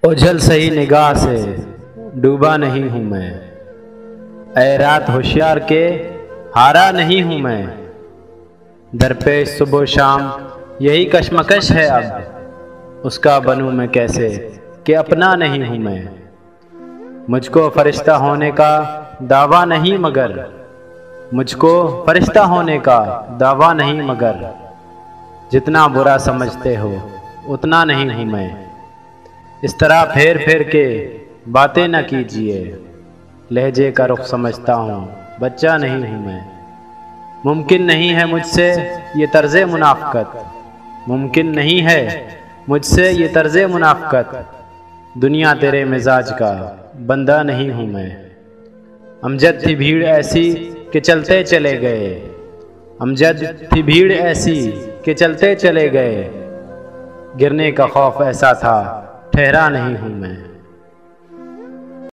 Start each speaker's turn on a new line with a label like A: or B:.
A: ओझल सही निगाह से डूबा नहीं हूँ मैं, ऐ रात होशियार के हारा नहीं हूँ मैं। दरपेश सुबह शाम यही कशमकश है अब, उसका बनूं मैं कैसे कि अपना नहीं हूँ मैं। मुझको फरिश्ता होने का दावा नहीं मगर, मुझको फरिश्ता होने का दावा नहीं मगर, जितना बुरा समझते हो उतना नहीं हूँ मैं। इस तरह फेर फेर के बातें न कीजिए, लहजे का रुख समझता हूँ बच्चा नहीं हूँ मैं। मुमकिन नहीं है मुझसे ये तर्ज़े मुनाफ़क़त, मुमकिन नहीं है मुझसे ये तर्ज़े मुनाफ़क़त, दुनिया तेरे मिजाज का बंदा नहीं हूँ मैं। अमजद थी भीड़ ऐसी कि चलते चले गए, अमजद थी भीड़ ऐसी कि चलते चले गए, गिरने का खौफ ऐसा था ठहरा नहीं हूँ मैं।